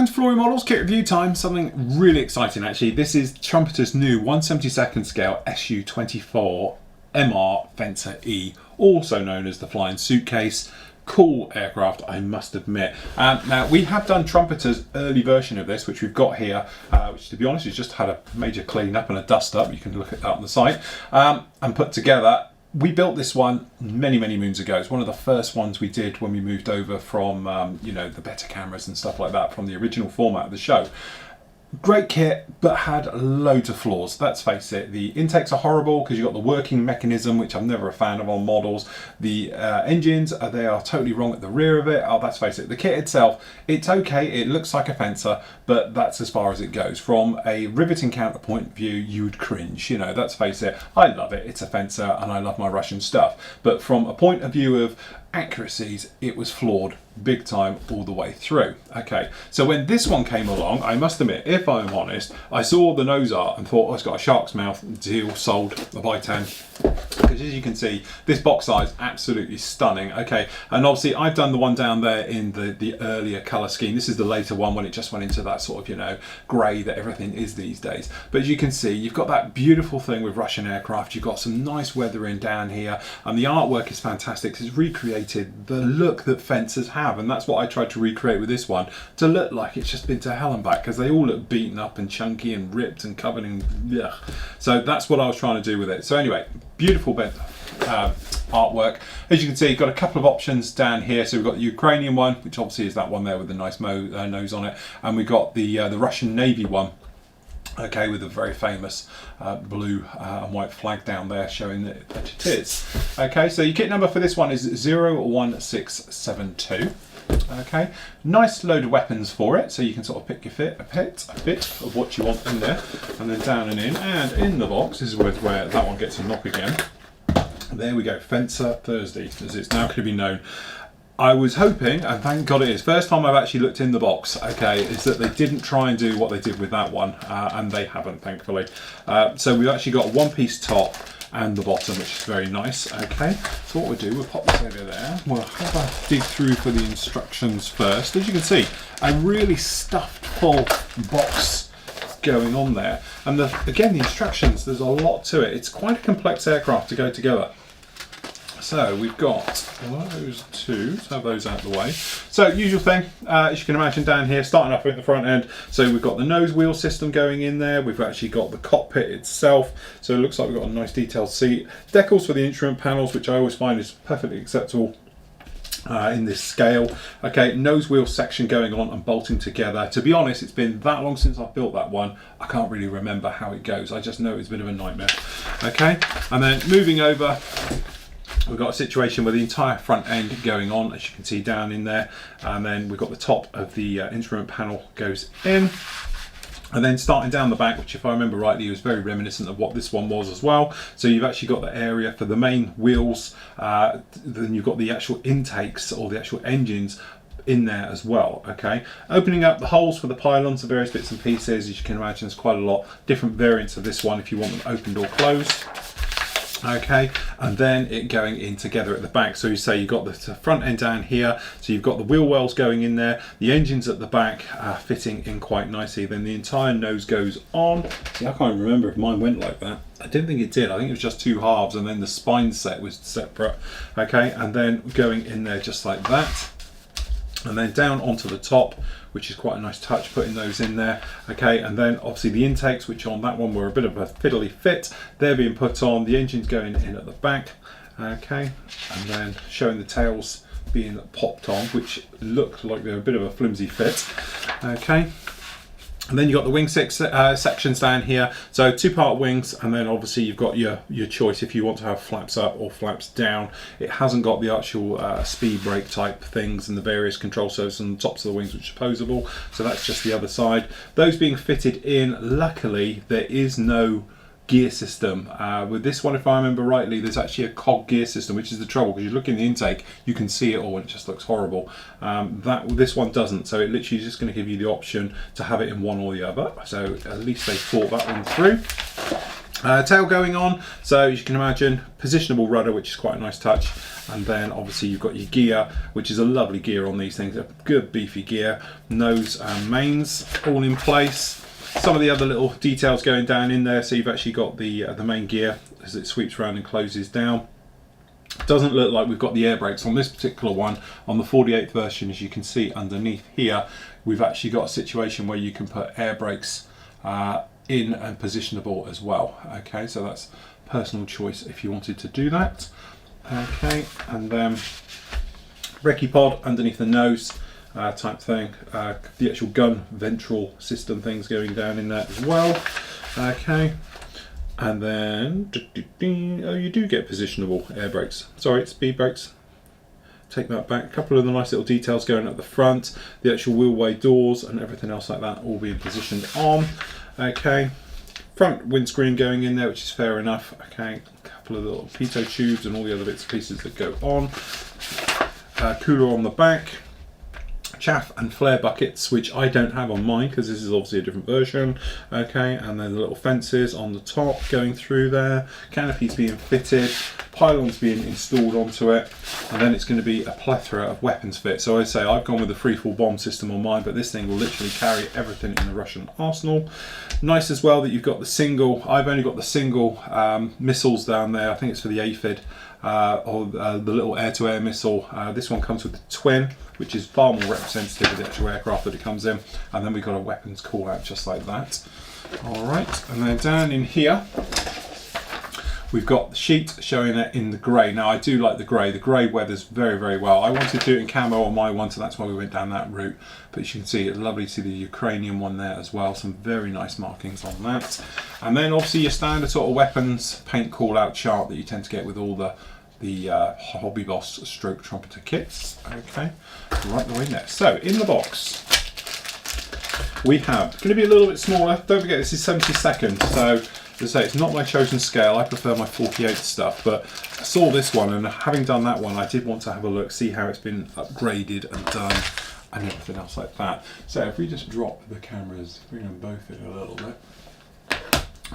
Welcome to Flory Models Kit Review Time. Something really exciting actually. This is Trumpeter's new 1/72 scale Su-24 MR Fencer E, also known as the Flying Suitcase. Cool aircraft, I must admit. Now we have done Trumpeter's early version of this, which we've got here, which to be honest has just had a major clean up and a dust up. You can look at that on the site, and put together. We built this one many moons ago. It's one of the first ones we did when we moved over from you know, the better cameras and stuff like that from the original format of the show. Great kit, but had loads of flaws. Let's face it. The intakes are horrible because you've got the working mechanism, which I'm never a fan of on models. The engines, they are totally wrong at the rear of it. Oh, let's face it. The kit itself, it's okay. It looks like a Fencer, but that's as far as it goes. From a riveting counterpoint view, you would cringe. You know, let's face it. I love it. It's a Fencer, and I love my Russian stuff. But from a point of view of accuracies, it was flawed big time all the way through. Okay, so when this one came along, I must admit, if I'm honest, I saw the nose art and thought, oh, it's got a shark's mouth, deal, sold, a buy 10. Because as you can see, this box size absolutely stunning. Okay, and obviously I've done the one down there in the earlier color scheme. This is the later one when it just went into that sort of, you know, grey that everything is these days. But as you can see, you've got that beautiful thing with Russian aircraft. You've got some nice weathering down here, and the artwork is fantastic. It's recreated the look that Fencers have, and that's what I tried to recreate with this one, to look like it's just been to hell and back, because they all look beaten up and chunky and ripped and covered in ugh. So that's what I was trying to do with it. So anyway, beautiful bit artwork. As you can see, you've got a couple of options down here. So we've got the Ukrainian one, which obviously is that one there with the nice nose on it, and we've got the Russian Navy one, okay, with a very famous blue and white flag down there showing that it is. Okay, so your kit number for this one is 01672. Okay, nice load of weapons for it, so you can sort of pick your a bit of what you want in there, and then down and in the box. This is where that one gets a knock again. There we go, Fencer Thursday, as it's now going to be known. I was hoping, and thank God it is, first time I've actually looked in the box, okay, is that they didn't try and do what they did with that one, and they haven't, thankfully. So we've actually got a one-piece top and the bottom, which is very nice. Okay, so what we'll do, we'll pop this over there. We'll have a dig through for the instructions first. As you can see, a really stuffed full box going on there. And again, the instructions, there's a lot to it. It's quite a complex aircraft to go together. So we've got those two, let's have those out of the way. So usual thing, as you can imagine down here, starting off with the front end. So we've got the nose wheel system going in there. We've actually got the cockpit itself. So it looks like we've got a nice detailed seat. Decals for the instrument panels, which I always find is perfectly acceptable in this scale. Okay, nose wheel section going on and bolting together. To be honest, it's been that long since I've built that one, I can't really remember how it goes. I just know it's a bit of a nightmare. Okay, and then moving over, we've got a situation where the entire front end going on, as you can see down in there, and then we've got the top of the instrument panel goes in, and then starting down the back, which if I remember rightly was very reminiscent of what this one was as well. So you've actually got the area for the main wheels, then you've got the actual intakes or the actual engines in there as well. Okay, opening up the holes for the pylons, the various bits and pieces. As you can imagine, there's quite a lot different variants of this one if you want them opened or closed. Okay, and then it going in together at the back. So you say you've got the front end down here, so you've got the wheel wells going in there, the engines at the back fitting in quite nicely, then the entire nose goes on. See, I can't remember if mine went like that. I didn't think it did. I think it was just two halves, and then the spine set was separate. Okay, and then going in there just like that, and then down onto the top, which is quite a nice touch, putting those in there. Okay, and then obviously the intakes, which on that one were a bit of a fiddly fit, they're being put on, the engine's going in at the back. Okay, and then showing the tails being popped on, which looked like they're a bit of a flimsy fit. Okay, and then you've got the wing sections down here. So two-part wings, and then obviously you've got your choice if you want to have flaps up or flaps down. It hasn't got the actual speed brake type things and the various control surfaces on the tops of the wings, which are posable. So that's just the other side. Those being fitted in, luckily there is no gear system. With this one, if I remember rightly, there's actually a cog gear system, which is the trouble, because you look in the intake, you can see it all and it just looks horrible. This one doesn't, so it literally is just going to give you the option to have it in one or the other. So at least they thought that one through. Tail going on, so as you can imagine, positionable rudder, which is quite a nice touch, and then obviously you've got your gear, which is a lovely gear on these things, a good beefy gear, nose and mains all in place. Some of the other little details going down in there, so you've actually got the main gear as it sweeps around and closes down. Doesn't look like we've got the air brakes on this particular one. On the 48th version, as you can see underneath here, we've actually got a situation where you can put air brakes in and positionable as well. Okay, so that's personal choice if you wanted to do that. Okay, and then recce pod underneath the nose type thing. The actual gun ventral system things going down in there as well. Okay, and then oh, you do get positionable air brakes. Sorry, speed brakes. Take that back. A couple of the nice little details going at the front, the actual wheelway doors and everything else like that all being positioned on. Okay, front windscreen going in there, which is fair enough. Okay, a couple of little pitot tubes and all the other bits and pieces that go on. Cooler on the back. Chaff and flare buckets, which I don't have on mine because this is obviously a different version. Okay, and then the little fences on the top going through there, canopies being fitted, pylons being installed onto it, and then it's going to be a plethora of weapons fit. So I say I've gone with the free-fall bomb system on mine, but this thing will literally carry everything in the Russian arsenal. Nice as well that you've got the single, I've only got the single missiles down there. I think it's for the aphid. Or the little air-to-air missile. This one comes with the twin, which is far more representative of the actual aircraft that it comes in, and then we've got a weapons call out just like that. Alright, and then down in here we've got the sheet showing it in the grey. Now I do like the grey weathers very, very well. I wanted to do it in camo on my one, so that's why we went down that route, but as you can see it's lovely to see the Ukrainian one there as well, some very nice markings on that. And then obviously your standard sort of weapons paint call out chart that you tend to get with all the Hobby Boss stroke trumpeter kits. Okay, right the way in there. So in the box we have, going to be a little bit smaller, don't forget this is 72nd, so as I say, it's not my chosen scale, I prefer my 48 stuff, but I saw this one and having done that one I did want to have a look, see how it's been upgraded and done and everything else like that. So if we just drop the cameras, bring them both in a little bit,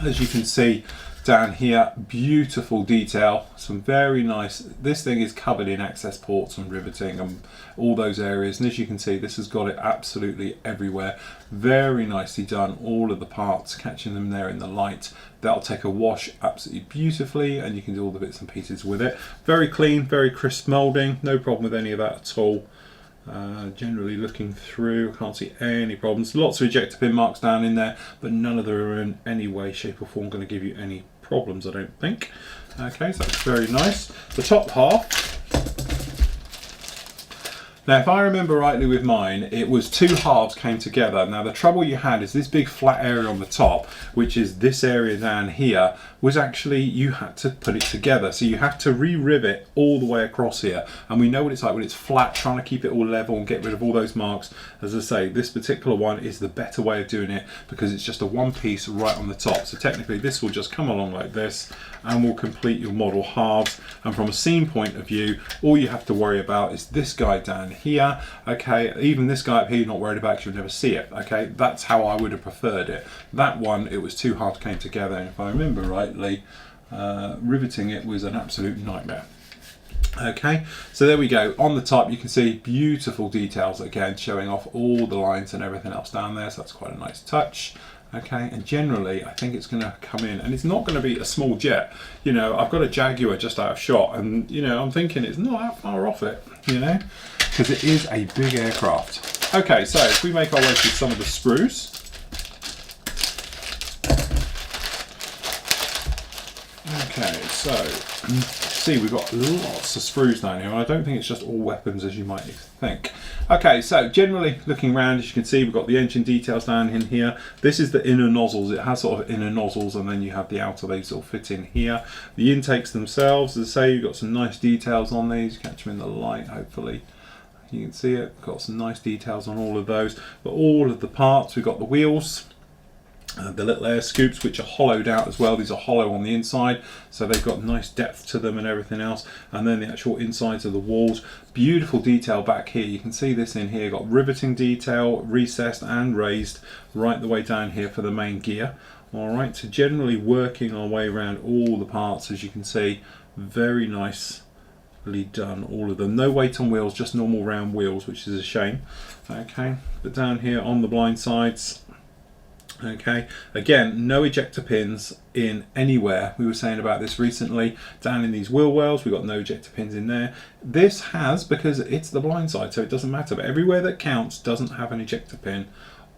as you can see down here, beautiful detail, some very nice, this thing is covered in access ports and riveting and all those areas, and as you can see this has got it absolutely everywhere. Very nicely done, all of the parts, catching them there in the light. That'll take a wash absolutely beautifully and you can do all the bits and pieces with it. Very clean, very crisp moulding, no problem with any of that at all. Generally looking through, can't see any problems. Lots of ejector pin marks down in there, but none of them are in any way, shape or form going to give you any problems, I don't think. Okay, so that's very nice. The top half, now if I remember rightly with mine, it was two halves came together. Now the trouble you had is this big flat area on the top, which is this area down here, was actually, you had to put it together. So you have to re-rivet all the way across here. And we know what it's like when it's flat, trying to keep it all level and get rid of all those marks. As I say, this particular one is the better way of doing it because it's just a one piece right on the top. So technically this will just come along like this and will complete your model halves. And from a seam point of view, all you have to worry about is this guy down here. Okay, even this guy up here you're not worried about because you'll never see it. Okay, that's how I would have preferred it. That one, it was two halves came together, and if I remember rightly, riveting it was an absolute nightmare. Okay, so there we go. On the top you can see beautiful details again, showing off all the lines and everything else down there, so that's quite a nice touch. Okay, and generally I think it's going to come in, and it's not going to be a small jet. You know, I've got a Jaguar just out of shot, and you know, I'm thinking it's not that far off it, you know, because it is a big aircraft. Okay, so if we make our way through some of the sprues. Okay, so see we've got lots of sprues down here, and I don't think it's just all weapons as you might think. Okay, so generally looking around, as you can see, we've got the engine details down in here. This is the inner nozzles. It has sort of inner nozzles, and then you have the outer, they sort of fit in here. The intakes themselves, as I say, you've got some nice details on these. Catch them in the light, hopefully. You can see it. Got some nice details on all of those. But all of the parts, we've got the wheels. The little air scoops, which are hollowed out as well. These are hollow on the inside, so they've got nice depth to them and everything else. And then the actual insides of the walls, beautiful detail back here. You can see this in here, got riveting detail, recessed and raised right the way down here for the main gear. All right, so generally working our way around all the parts, as you can see, very nicely done, all of them. No weight on wheels, just normal round wheels, which is a shame. Okay, but down here on the blind sides, okay, again, no ejector pins in anywhere. We were saying about this recently. Down in these wheel wells, we've got no ejector pins in there. This has, because it's the blind side, so it doesn't matter, but everywhere that counts doesn't have an ejector pin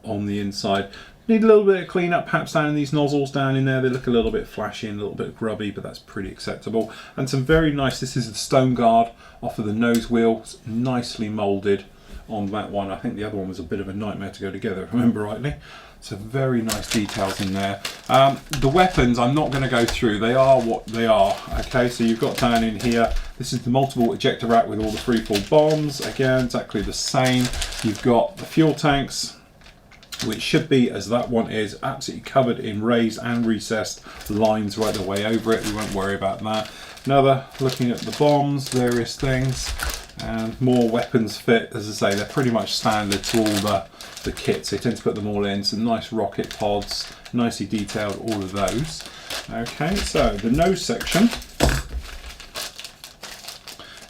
on the inside. Need a little bit of cleanup perhaps down in these nozzles down in there. They look a little bit flashy and a little bit grubby, but that's pretty acceptable. And some very nice, this is the stone guard off of the nose wheel. It's nicely moulded on that one. I think the other one was a bit of a nightmare to go together, if I remember rightly. So very nice details in there. The weapons I'm not going to go through. They are what they are. Okay, so you've got down in here, this is the multiple ejector rack with all the freefall bombs. Again, exactly the same. You've got the fuel tanks, which should be, as that one is, absolutely covered in raised and recessed lines right the way over it. We won't worry about that. Another, looking at the bombs, various things, and more weapons fit. As I say, they're pretty much standard to all the kits. They tend to put them all in. Some nice rocket pods, nicely detailed, all of those. Okay, so the nose section,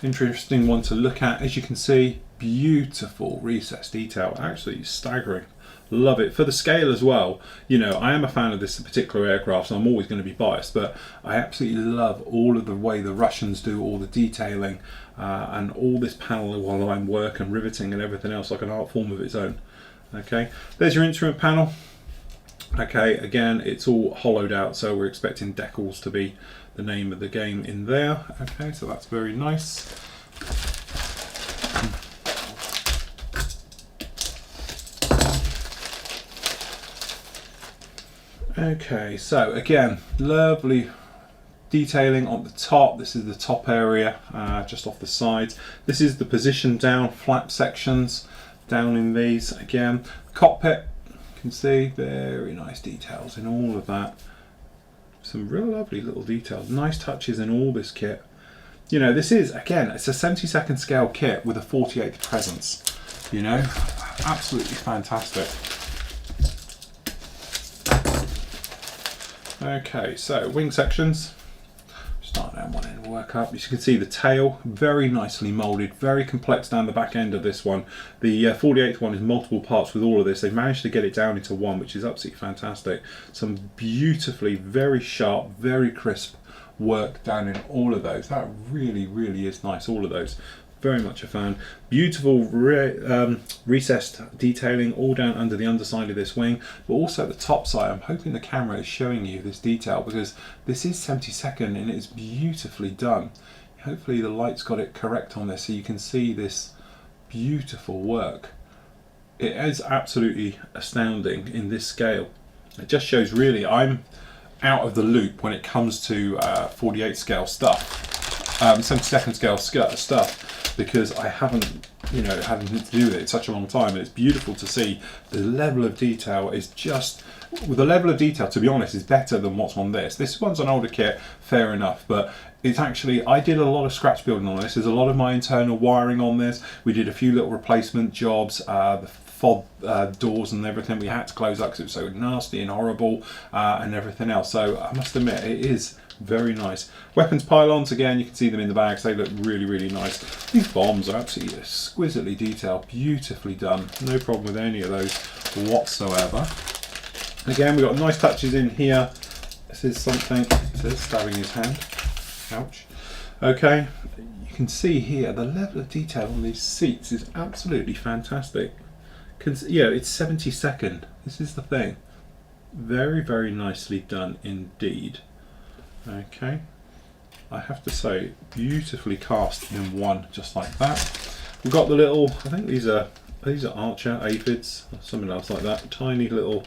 interesting one to look at. As you can see, beautiful recessed detail, absolutely staggering. Love it for the scale as well. You know, I am a fan of this particular aircraft, so I'm always going to be biased, but I absolutely love all of the way the Russians do all the detailing and all this panel while line work and riveting and everything else, like an art form of its own. Okay, there's your instrument panel. Okay, again, it's all hollowed out, so we're expecting decals to be the name of the game in there. Okay, so that's very nice. Okay, so again, lovely detailing on the top. This is the top area, just off the sides. This is the position down flap sections down in these. Again, cockpit, you can see very nice details in all of that. Some real lovely little details, nice touches in all this kit. You know, this is, again, it's a 72nd scale kit with a 48th presence. You know, absolutely fantastic. Okay, so wing sections. Start down one end and work up. As you can see, the tail very nicely moulded, very complex down the back end of this one. The 48th one is multiple parts with all of this. They've managed to get it down into one, which is absolutely fantastic. Some beautifully, very sharp, very crisp work down in all of those. That really, really is nice, all of those. Very much a fan. Beautiful recessed detailing all down under the underside of this wing, but also the top side. I'm hoping the camera is showing you this detail because this is 72nd and it's beautifully done. Hopefully the light's got it correct on this so you can see this beautiful work. It is absolutely astounding in this scale. It just shows really I'm out of the loop when it comes to 48 scale stuff, 72nd scale stuff. Because I haven't, you know, had anything to do with it in such a long time, and it's beautiful to see the level of detail is just, with the level of detail, to be honest, is better than what's on this. This one's an older kit, fair enough, but it's actually, I did a lot of scratch building on this. There's a lot of my internal wiring on this. We did a few little replacement jobs, the fob doors and everything we had to close up because it was so nasty and horrible and everything else. So I must admit, it is very nice. Weapons pylons, again, you can see them in the bags. They look really, really nice. These bombs are absolutely exquisitely detailed, beautifully done. No problem with any of those whatsoever. Again, we've got nice touches in here. This is something, it says stabbing his hand. Ouch. Okay, you can see here the level of detail on these seats is absolutely fantastic. Yeah, it's 72nd. This is the thing. Very, very nicely done indeed. Okay, I have to say, beautifully cast in one, just like that. We've got the little, I think these are Archer aphids or something else like that. Tiny little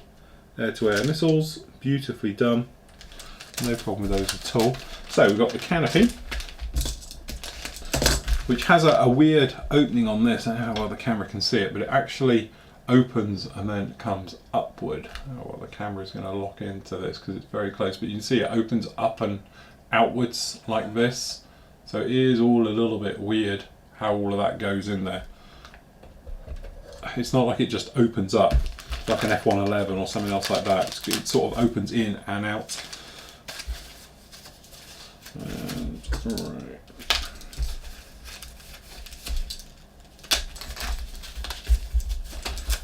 air-to-air missiles, beautifully done. No problem with those at all. So we've got the canopy, which has a weird opening on this. I don't know how well the camera can see it, but it actually opens and then comes upward. Oh, well, the camera is going to lock into this because it's very close, but you can see it opens up and outwards like this. So it is all a little bit weird how all of that goes in there. It's not like it just opens up like an F111 or something else like that. It sort of opens in and out. And, right.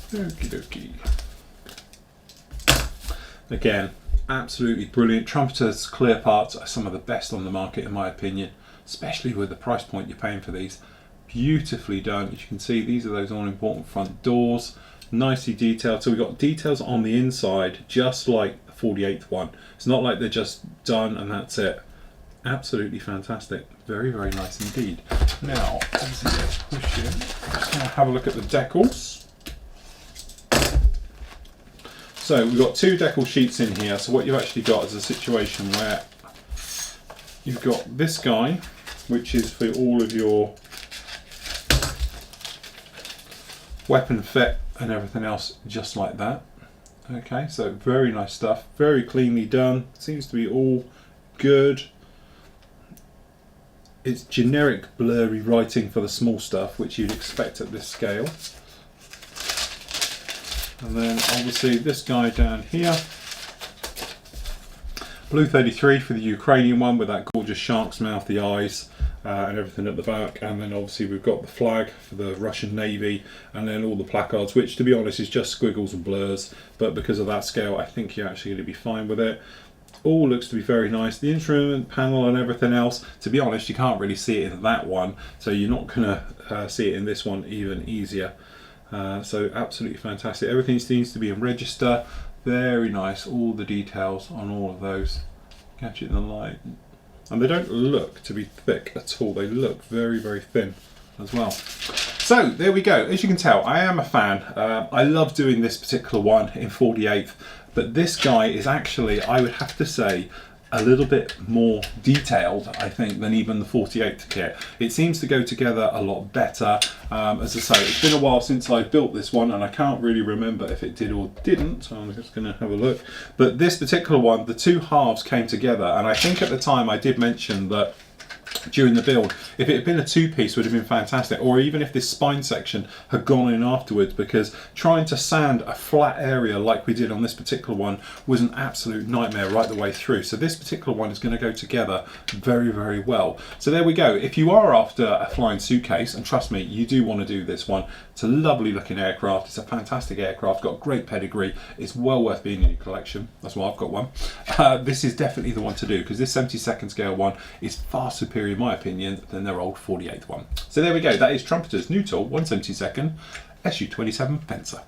Okie dokie. Again, absolutely brilliant. Trumpeter's clear parts are some of the best on the market in my opinion, especially with the price point you're paying for these. Beautifully done. As you can see, these are those all important front doors, nicely detailed. So we've got details on the inside just like the 48th one. It's not like they're just done and that's it. Absolutely fantastic. Very, very nice indeed. Now, obviously let's push in. Just going to have a look at the decals. So we've got two decal sheets in here. So what you've actually got is a situation where you've got this guy, which is for all of your weapon fit and everything else, just like that. Okay, so very nice stuff, very cleanly done. Seems to be all good. It's generic blurry writing for the small stuff, which you'd expect at this scale. And then obviously this guy down here, Blue 33 for the Ukrainian one with that gorgeous shark's mouth, the eyes and everything at the back. And then obviously we've got the flag for the Russian Navy, and then all the placards, which to be honest is just squiggles and blurs, but because of that scale I think you're actually going to be fine with it. All looks to be very nice. The instrument panel and everything else, to be honest, you can't really see it in that one, so you're not going to see it in this one even easier. So absolutely fantastic. Everything seems to be in register. Very nice. All the details on all of those. Catch it in the light. And they don't look to be thick at all. They look very, very thin as well. So there we go. As you can tell, I am a fan. I love doing this particular one in 48th, but this guy is actually, I would have to say, a little bit more detailed, I think, than even the 48th kit. It seems to go together a lot better. As I say, it's been a while since I built this one and I can't really remember if it did or didn't, so I'm just going to have a look. But this particular one, the two halves came together, and I think at the time I did mention that during the build, if it had been a two-piece would have been fantastic, or even if this spine section had gone in afterwards, because trying to sand a flat area like we did on this particular one was an absolute nightmare right the way through. So this particular one is going to go together very, very well. So there we go. If you are after a flying suitcase, and trust me, you do want to do this one, it's a lovely looking aircraft, it's a fantastic aircraft, got great pedigree, it's well worth being in your collection. That's why I've got one. This is definitely the one to do, because this 72nd scale one is far superior in my opinion than their old 48th one. So there we go, that is Trumpeter's new tool 1/72 Su-27 Fencer.